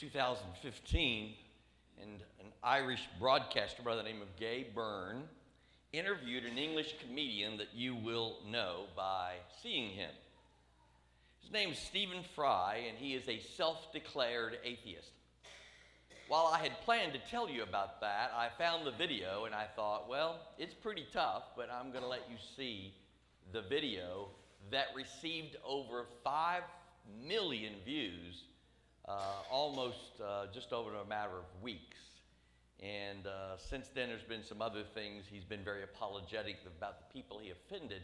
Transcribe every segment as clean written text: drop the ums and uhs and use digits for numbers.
2015, and an Irish broadcaster by the name of Gay Byrne interviewed an English comedian that you will know by seeing him. His name is Stephen Fry, and he is a self-declared atheist. While I had planned to tell you about that, I found the video and I thought, well, it's pretty tough, but I'm going to let you see the video that received over 5 million views just over a matter of weeks. And since then, there's been some other things. He's been very apologetic about the people he offended.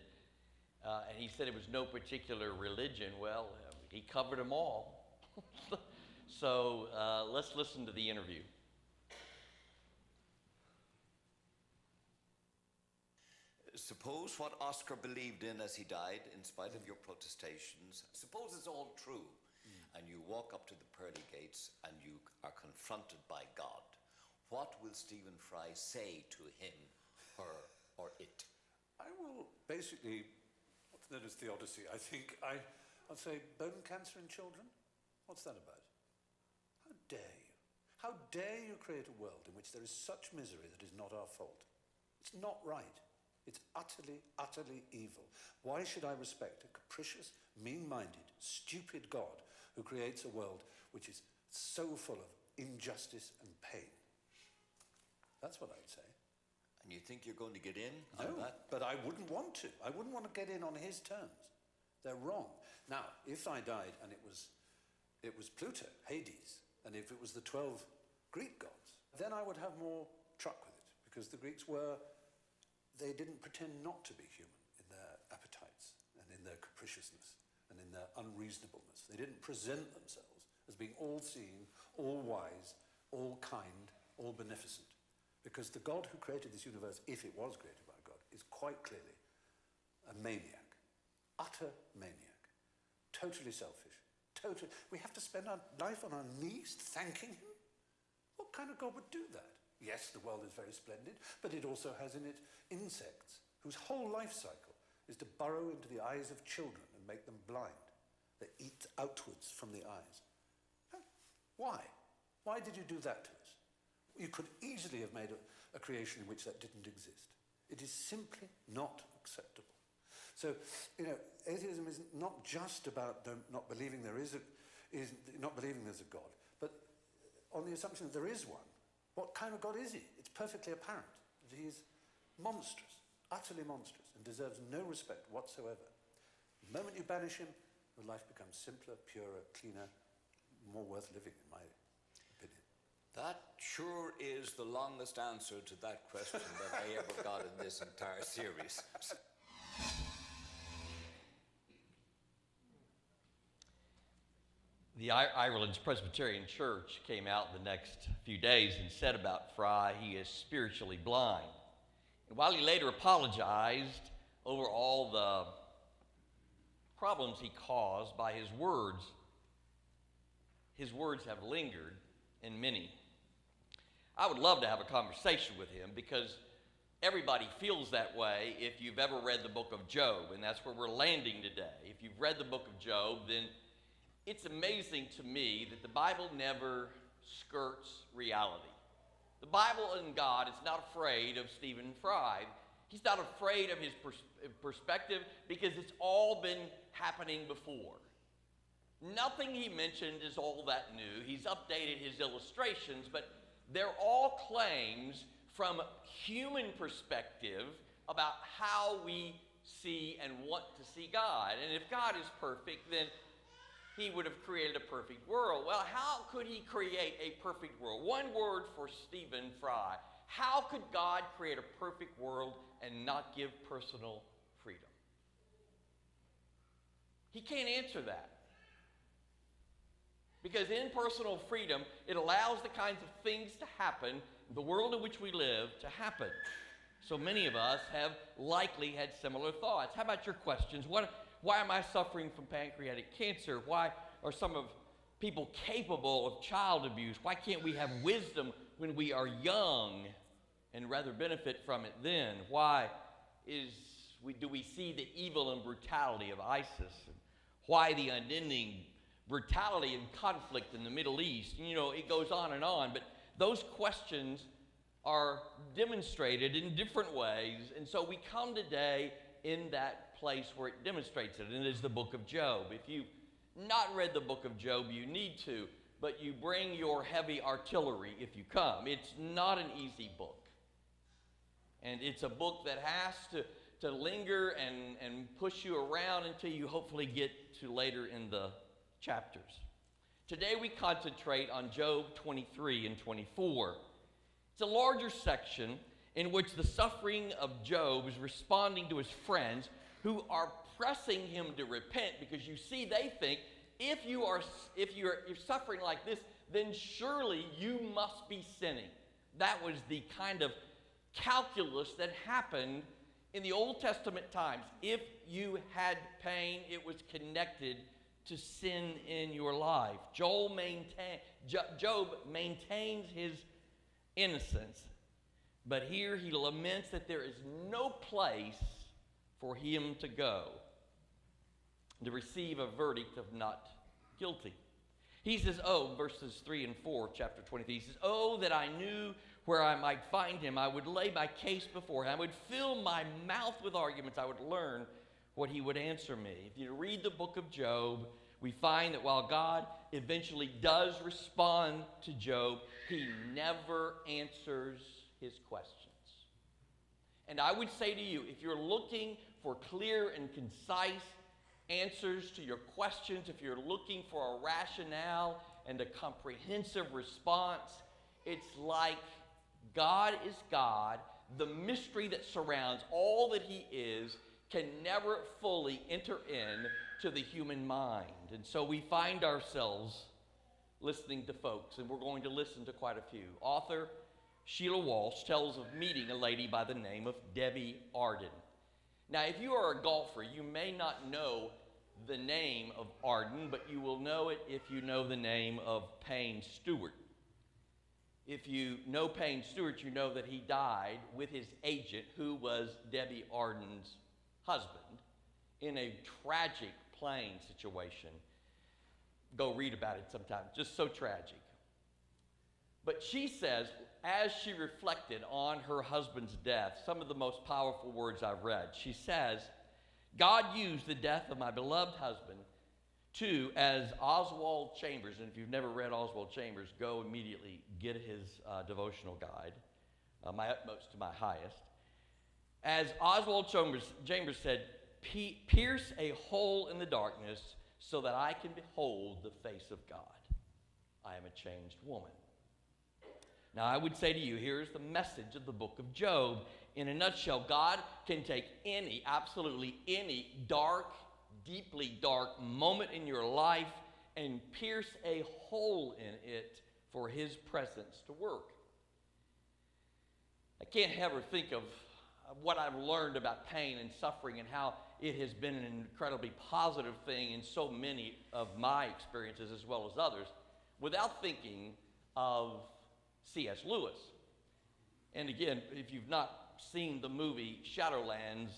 And he said it was no particular religion. Well, he covered them all. So let's listen to the interview. Suppose what Oscar believed in as he died, in spite of your protestations, suppose it's all true, and you walk up to the pearly gates and you are confronted by God. What will Stephen Fry say to him, her, or it? I will basically, what's known as the Odyssey, I think. I'll say, bone cancer in children? What's that about? How dare you? How dare you create a world in which there is such misery that is not our fault? It's not right. It's utterly, utterly evil. Why should I respect a capricious, mean-minded, stupid God who creates a world which is so full of injustice and pain? That's what I'd say. And you think you're going to get in on that? No, but I wouldn't want to. I wouldn't want to get in on his terms. They're wrong. Now, if I died and it was Pluto, Hades, and if it was the 12 Greek gods, then I would have more truck with it, because the Greeks they didn't pretend not to be human in their appetites and in their capriciousness and in their unreasonableness. They didn't present themselves as being all-seeing, all-wise, all-kind, all-beneficent. Because the God who created this universe, if it was created by God, is quite clearly a maniac, utter maniac, totally selfish, we have to spend our life on our knees thanking him? What kind of God would do that? Yes, the world is very splendid, but it also has in it insects whose whole life cycle is to burrow into the eyes of children and make them blind. They eat outwards from the eyes. Why? Why did you do that to us? You could easily have made a creation in which that didn't exist. It is simply not acceptable. So, atheism is not just about not believing there's a God, but on the assumption that there is one. What kind of God is he? It's perfectly apparent that he is monstrous, utterly monstrous, and deserves no respect whatsoever. The moment you banish him, your life becomes simpler, purer, cleaner, more worth living, in my opinion. That sure is the longest answer to that question that I ever got in this entire series. The Ireland's Presbyterian Church came out the next few days and said about Fry, he is spiritually blind. And while he later apologized over all the problems he caused by his words have lingered in many. I would love to have a conversation with him, because everybody feels that way if you've ever read the book of Job, and that's where we're landing today. If you've read the book of Job, then it's amazing to me that the Bible never skirts reality. The Bible and God is not afraid of Stephen Fry. He's not afraid of his perspective, because it's all been happening before. Nothing he mentioned is all that new. He's updated his illustrations, but they're all claims from human perspective about how we see and want to see God. And if God is perfect, then he would have created a perfect world. Well, how could he create a perfect world? One word for Stephen Fry. How could God create a perfect world and not give personal freedom? He can't answer that. Because in personal freedom, it allows the kinds of things to happen, the world in which we live, to happen. So many of us have likely had similar thoughts. How about your questions? Why am I suffering from pancreatic cancer? Why are some of people capable of child abuse? Why can't we have wisdom when we are young and rather benefit from it then? Why do we see the evil and brutality of ISIS? Why the unending brutality and conflict in the Middle East. You know, it goes on, but those questions are demonstrated in different ways, and so we come today in that place where it demonstrates it, and it is the book of Job. If you've not read the book of Job, you need to, but you bring your heavy artillery if you come. It's not an easy book, and it's a book that has to linger and push you around until you hopefully get to later in the chapters. Today we concentrate on Job 23 and 24. It's a larger section in which the suffering of Job is responding to his friends who are pressing him to repent, because you see, they think if you're suffering like this, then surely you must be sinning. That was the kind of calculus that happened in the Old Testament times. If you had pain, it was connected to sin in your life. Job maintains his innocence, but here he laments that there is no place for him to go to receive a verdict of not guilty. He says, verses 3 and 4 of chapter 23, he says, "Oh, that I knew where I might find him. I would lay my case before him. I would fill my mouth with arguments. I would learn what he would answer me." If you read the book of Job, we find that while God eventually does respond to Job, he never answers his questions. And I would say to you, if you're looking for clear and concise answers to your questions, if you're looking for a rationale and a comprehensive response, it's like God is God. The mystery that surrounds all that he is can never fully enter in to the human mind. And so we find ourselves listening to folks, and we're going to listen to quite a few. Author Sheila Walsh tells of meeting a lady by the name of Debbie Arden. Now, if you are a golfer, you may not know the name of Arden, but you will know it if you know the name of Payne Stewart. If you know Payne Stewart, you know that he died with his agent, who was Debbie Arden's husband, in a tragic plane situation. Go read about it sometime. Just so tragic. But she says, as she reflected on her husband's death, some of the most powerful words I've read. She says, "God used the death of my beloved husband to, as Oswald Chambers," and if you've never read Oswald Chambers, go immediately get his devotional guide, My Utmost to My Highest. As Oswald Chambers said, "Pierce a hole in the darkness so that I can behold the face of God. I am a changed woman." Now, I would say to you, here's the message of the book of Job. In a nutshell, God can take absolutely any dark, deeply dark moment in your life and pierce a hole in it for his presence to work. I can't ever think of what I've learned about pain and suffering and how it has been an incredibly positive thing in so many of my experiences as well as others without thinking of C.S. Lewis. And again, if you've not seen the movie Shadowlands,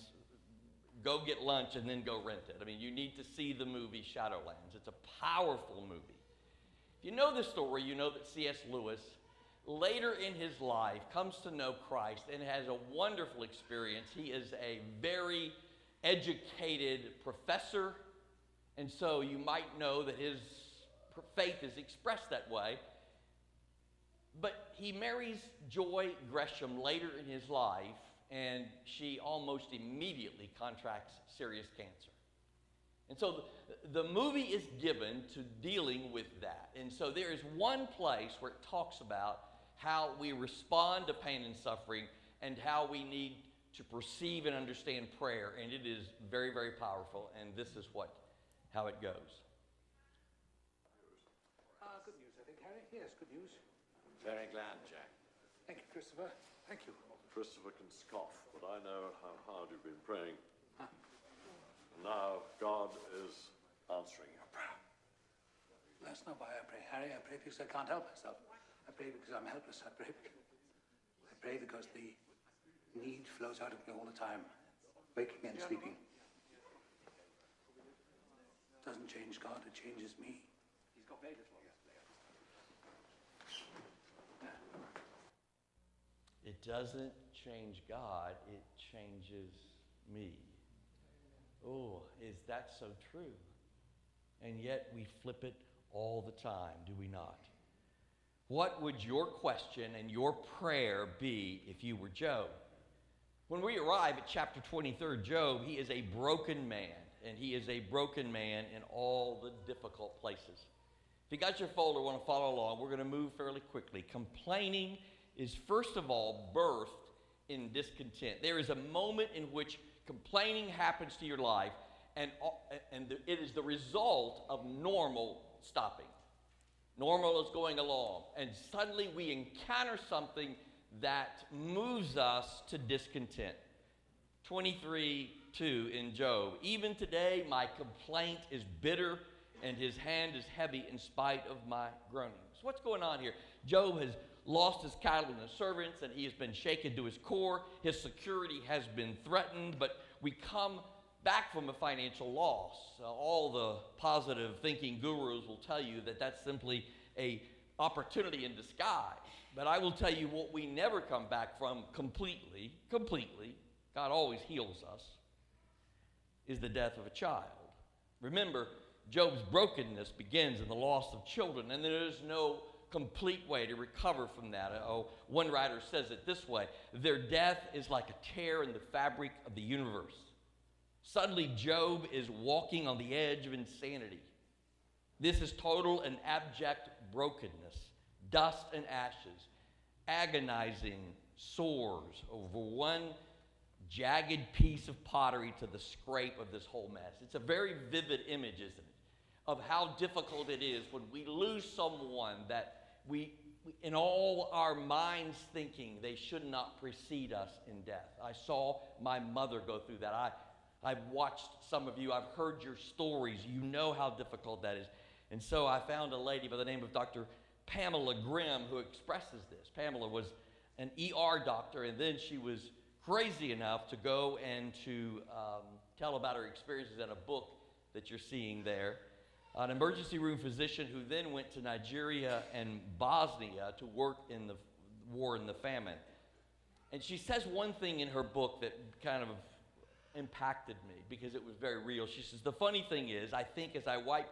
go get lunch and then go rent it. I mean, you need to see the movie Shadowlands. It's a powerful movie. If you know this story, you know that C.S. Lewis, later in his life, comes to know Christ and has a wonderful experience. He is a very educated professor, and so you might know that his faith is expressed that way. But he marries Joy Gresham later in his life, and she almost immediately contracts serious cancer. And so the movie is given to dealing with that. And so there is one place where it talks about how we respond to pain and suffering and how we need to perceive and understand prayer. And it is very, very powerful. And this is how it goes. Good news, I think, Harry. Yes, good news. Very glad, Jack. Thank you, Christopher. Thank you. Christopher can scoff, but I know how hard you've been praying. Now God is answering your prayer. That's not why I pray, Harry. I pray because I can't help myself. I pray because I'm helpless. I pray because the need flows out of me all the time, waking and sleeping. It doesn't change God, it changes me. very little yesterday. It doesn't change God, it changes me. Oh, is that so true? And yet we flip it all the time, do we not? What would your question and your prayer be if you were Job? When we arrive at chapter 23, Job, he is a broken man, and he is a broken man in all the difficult places. If you got your folder, want to follow along, we're going to move fairly quickly. Complaining is first of all birthed in discontent. There is a moment in which complaining happens to your life, and it is the result of normal stopping. Normal is going along, and suddenly we encounter something that moves us to discontent. 23:2 in Job. Even today my complaint is bitter, and his hand is heavy in spite of my groanings. What's going on here? Job has lost his cattle and his servants, and he has been shaken to his core. His security has been threatened, but we come back from a financial loss. All the positive thinking gurus will tell you that that's simply an opportunity in disguise. But I will tell you what we never come back from completely, God always heals us, is the death of a child. Remember, Job's brokenness begins in the loss of children, and there is no complete way to recover from that. One writer says it this way: their death is like a tear in the fabric of the universe. Suddenly, Job is walking on the edge of insanity. This is total and abject brokenness, dust and ashes, agonizing sores over one jagged piece of pottery to the scrape of this whole mess. It's a very vivid image, isn't it, of how difficult it is when we lose someone that we in all our minds thinking they should not precede us in death. I saw my mother go through that. I've watched some of you. I've heard your stories. You know how difficult that is. And so I found a lady by the name of Dr. Pamela Grimm who expresses this. Pamela was an ER doctor, and then she was crazy enough to go and to tell about her experiences in a book that you're seeing there. An emergency room physician who then went to Nigeria and Bosnia to work in the war and the famine. And she says one thing in her book that kind of impacted me because it was very real. She says, the funny thing is, I think as I wipe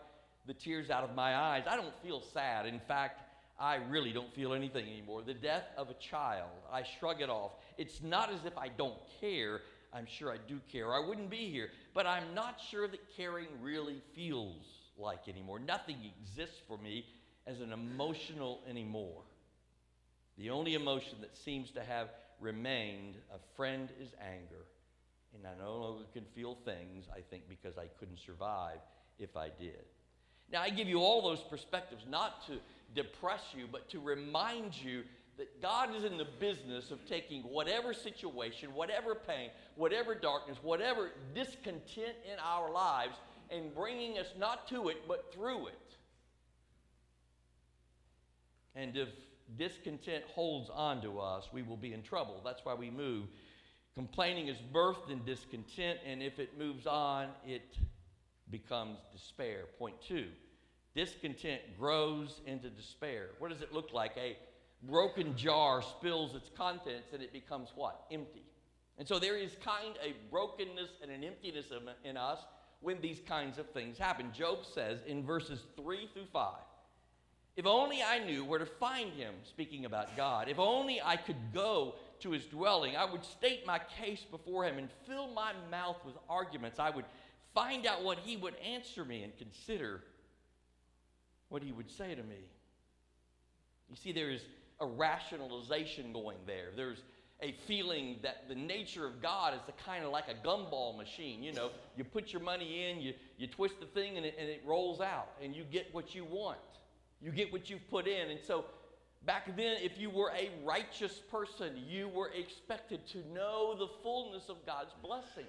the tears out of my eyes, I don't feel sad. In fact, I really don't feel anything anymore. The death of a child, I shrug it off. It's not as if I don't care. I'm sure I do care. I wouldn't be here. But I'm not sure that caring really feels like anymore. Nothing exists for me as an emotional anymore. The only emotion that seems to have remained a friend is anger. And I no longer can feel things, I think, because I couldn't survive if I did. Now, I give you all those perspectives not to depress you, but to remind you that God is in the business of taking whatever situation, whatever pain, whatever darkness, whatever discontent in our lives, and bringing us not to it, but through it. And if discontent holds on to us, we will be in trouble. That's why we move. Complaining is birthed in discontent, and if it moves on, it becomes despair. Point 2, discontent grows into despair. What does it look like? A broken jar spills its contents, and it becomes what? Empty. And so there is kind of a brokenness and an emptiness in us when these kinds of things happen. Job says in verses 3 through 5, if only I knew where to find him, speaking about God. If only I could go to his dwelling, I would state my case before him and fill my mouth with arguments. I would find out what he would answer me and consider what he would say to me. You see, there is a rationalization going there. There's a feeling that the nature of God is the kind of like a gumball machine. You know, you put your money in, you twist the thing, and it rolls out, and you get what you want. You get what you've put in. And so back then, if you were a righteous person, you were expected to know the fullness of God's blessing.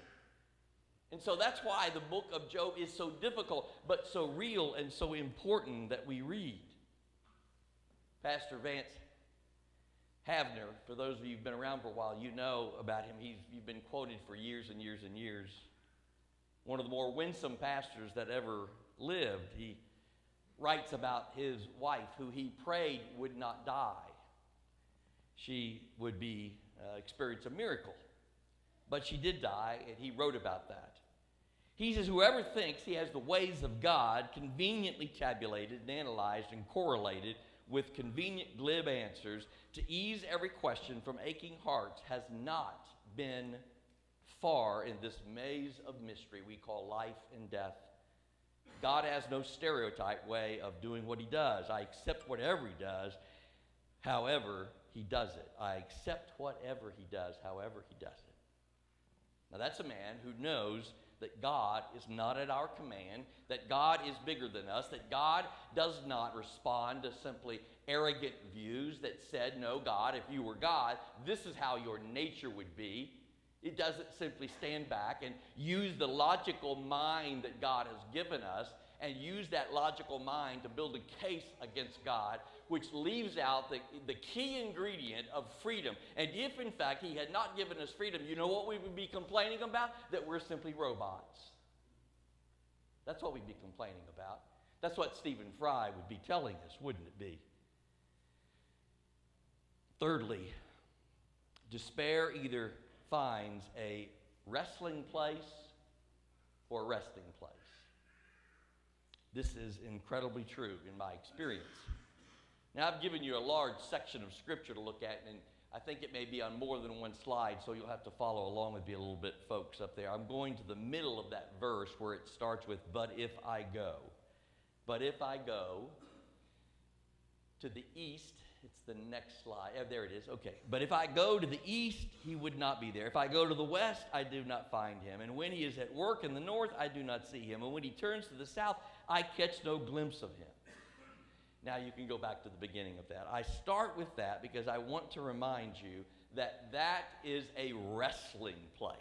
And so that's why the book of Job is so difficult, but so real and so important that we read. Pastor Vance Havner, for those of you who've been around for a while, you know about him. You've been quoted for years and years and years. One of the more winsome pastors that ever lived. He writes about his wife, who he prayed would not die. She would experience a miracle. But she did die, and he wrote about that. He says, whoever thinks he has the ways of God conveniently tabulated and analyzed and correlated with convenient glib answers to ease every question from aching hearts has not been far in this maze of mystery we call life and death. God has no stereotype way of doing what he does. I accept whatever he does, however he does it. I accept whatever he does, however he does it. Now that's a man who knows that God is not at our command, that God is bigger than us, that God does not respond to simply arrogant views that said, no, God, if you were God, this is how your nature would be. It doesn't simply stand back and use the logical mind that God has given us and use that logical mind to build a case against God, which leaves out the key ingredient of freedom. And if, in fact, he had not given us freedom, you know what we would be complaining about? That we're simply robots. That's what we'd be complaining about. That's what Stephen Fry would be telling us, wouldn't it be? Thirdly, despair either finds a wrestling place or a resting place. This is incredibly true in my experience. Now, I've given you a large section of Scripture to look at, and I think it may be on more than one slide, so you'll have to follow along with me a little bit, folks, up there. I'm going to the middle of that verse where it starts with, but if I go. But if I go to the east, it's the next slide. Oh, there it is. Okay. But if I go to the east, he would not be there. If I go to the west, I do not find him. And when he is at work in the north, I do not see him. And when he turns to the south, I catch no glimpse of him. Now you can go back to the beginning of that. I start with that because I want to remind you that that is a wrestling place.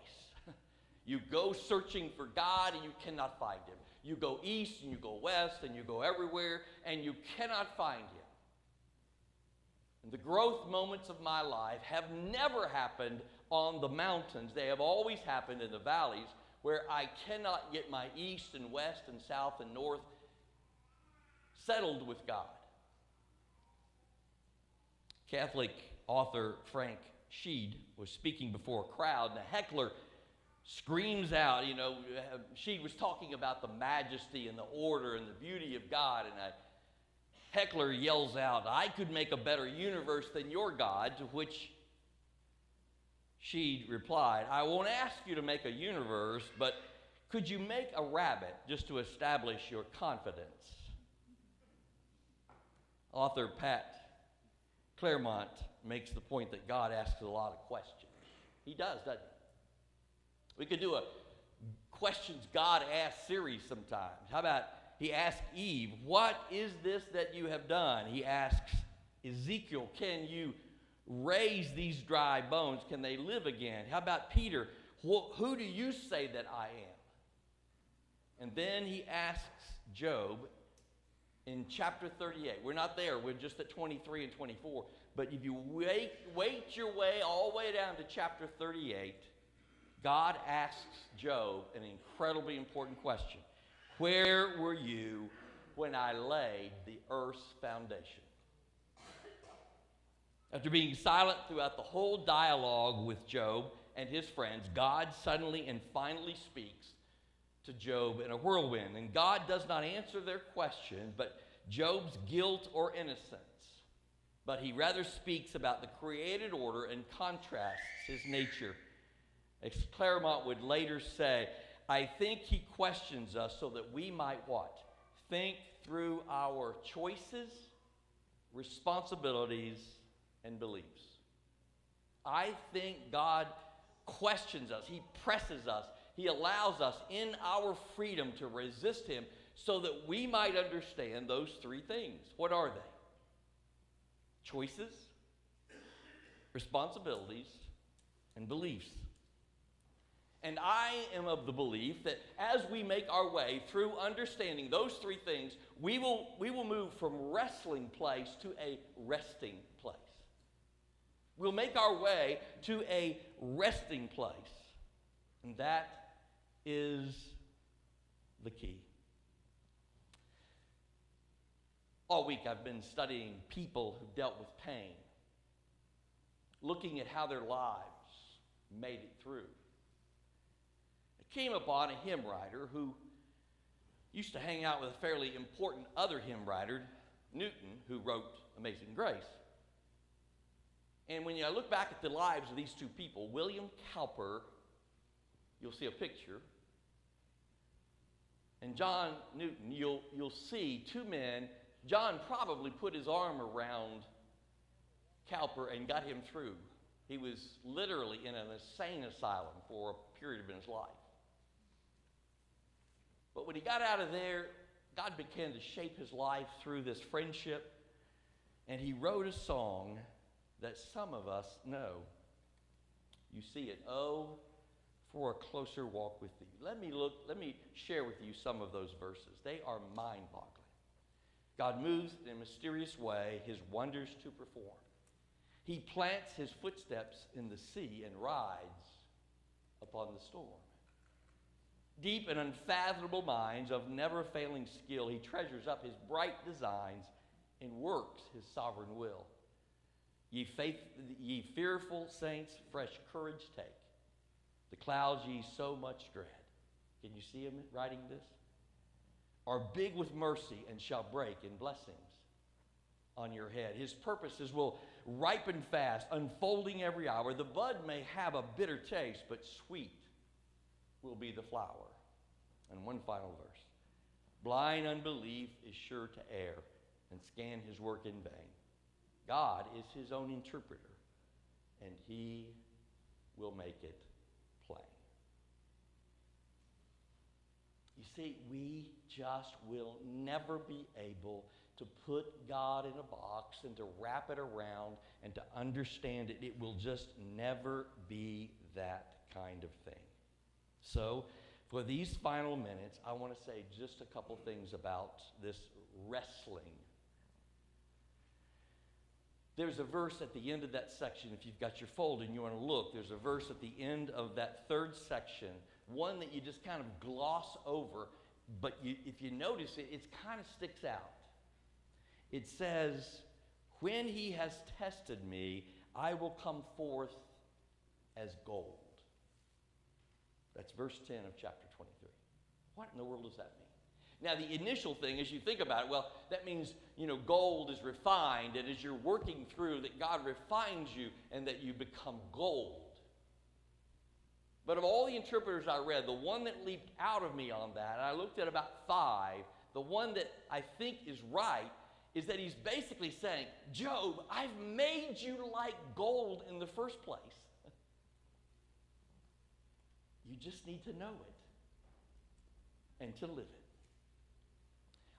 You go searching for God and you cannot find him. You go east and you go west and you go everywhere and you cannot find him. And the growth moments of my life have never happened on the mountains. They have always happened in the valleys where I cannot get my east and west and south and north settled with God. Catholic author Frank Sheed was speaking before a crowd, and a heckler screams out, Sheed was talking about the majesty and the order and the beauty of God, and a heckler yells out, I could make a better universe than your God, to which Sheed replied, I won't ask you to make a universe, but could you make a rabbit just to establish your confidence? Author Pat Claremont makes the point that God asks a lot of questions. He does, doesn't he? We could do a questions God asks series sometimes. How about he asked Eve, what is this that you have done? He asks Ezekiel, can you raise these dry bones? Can they live again? How about Peter, who do you say that I am? And then he asks Job in chapter 38. We're not there. We're just at 23 and 24. But if you wait your way all the way down to chapter 38, God asks Job an incredibly important question. Where were you when I laid the earth's foundation? After being silent throughout the whole dialogue with Job and his friends, God suddenly and finally speaks to Job in a whirlwind. And God does not answer their question, but Job's guilt or innocence. But he rather speaks about the created order and contrasts his nature. As Claremont would later say, I think he questions us so that we might what? Think through our choices, responsibilities, and beliefs. I think God questions us. He presses us. He allows us in our freedom to resist him so that we might understand those three things. What are they? Choices, responsibilities, and beliefs. And I am of the belief that as we make our way through understanding those three things, we will move from wrestling place to a resting place. We'll make our way to a resting place. And that is the key. All week I've been studying people who dealt with pain, looking at how their lives made it through. I came upon a hymn writer who used to hang out with a fairly important other hymn writer, Newton, who wrote Amazing Grace. And when I look back at the lives of these two people, William Cowper, you'll see a picture, and John Newton, you'll see two men. John probably put his arm around Cowper and got him through. He was literally in an insane asylum for a period of his life. But when he got out of there, God began to shape his life through this friendship, and he wrote a song that some of us know. You see it, "Oh, for a closer walk with thee." Let me share with you some of those verses. They are mind-boggling. God moves in a mysterious way his wonders to perform. He plants his footsteps in the sea and rides upon the storm. Deep and unfathomable minds of never-failing skill, he treasures up his bright designs and works his sovereign will. Ye fearful saints, fresh courage take. The clouds ye so much dread. Can you see him writing this? Are big with mercy and shall break in blessings on your head. His purposes will ripen fast, unfolding every hour. The bud may have a bitter taste, but sweet will be the flower. And one final verse. Blind unbelief is sure to err and scan his work in vain. God is his own interpreter, and he will make it plain. You see, we just will never be able to put God in a box and to wrap it around and to understand it. It will just never be that kind of thing. So, for these final minutes, I want to say just a couple things about this wrestling. There's a verse at the end of that section. If you've got your folder and you want to look, there's a verse at the end of that third section, one that you just kind of gloss over, but if you notice it, it kind of sticks out. It says, when he has tested me, I will come forth as gold. That's verse 10 of chapter 23. What in the world does that mean? Now, the initial thing, as you think about it, well, that means, gold is refined, and as you're working through, that God refines you and that you become gold. But of all the interpreters I read, the one that leaped out of me on that, and I looked at about 5, the one that I think is right, is that he's basically saying, Job, I've made you like gold in the first place. You just need to know it and to live it.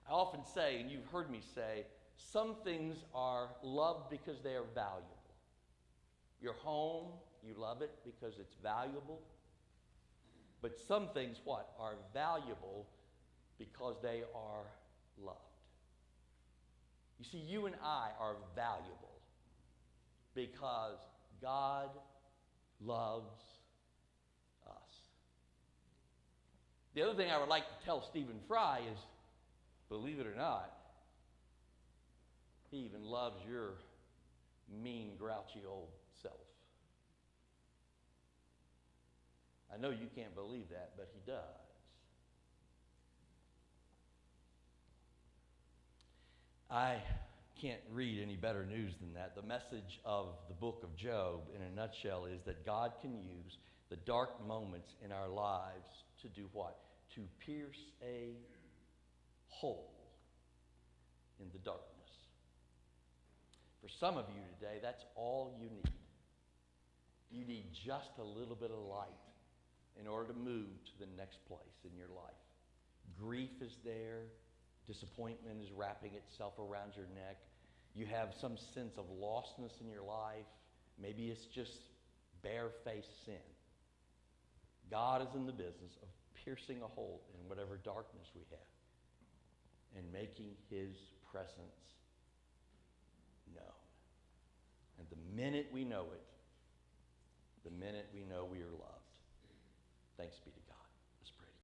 I often say, and you've heard me say, some things are loved because they are valuable. Your home, you love it because it's valuable. But some things, are valuable because they are loved. You see, you and I are valuable because God loves us. The other thing I would like to tell Stephen Fry is, believe it or not, he even loves your mean, grouchy old self. I know you can't believe that, but he does. I can't read any better news than that. The message of the book of Job, in a nutshell, is that God can use the dark moments in our lives to do what? To pierce a hole in the darkness. For some of you today, that's all you need. You need just a little bit of light in order to move to the next place in your life. Grief is there. Disappointment is wrapping itself around your neck. You have some sense of lostness in your life. Maybe it's just bare-faced sin. God is in the business of piercing a hole in whatever darkness we have and making his presence known. And the minute we know it, the minute we know we are loved. Thanks be to God.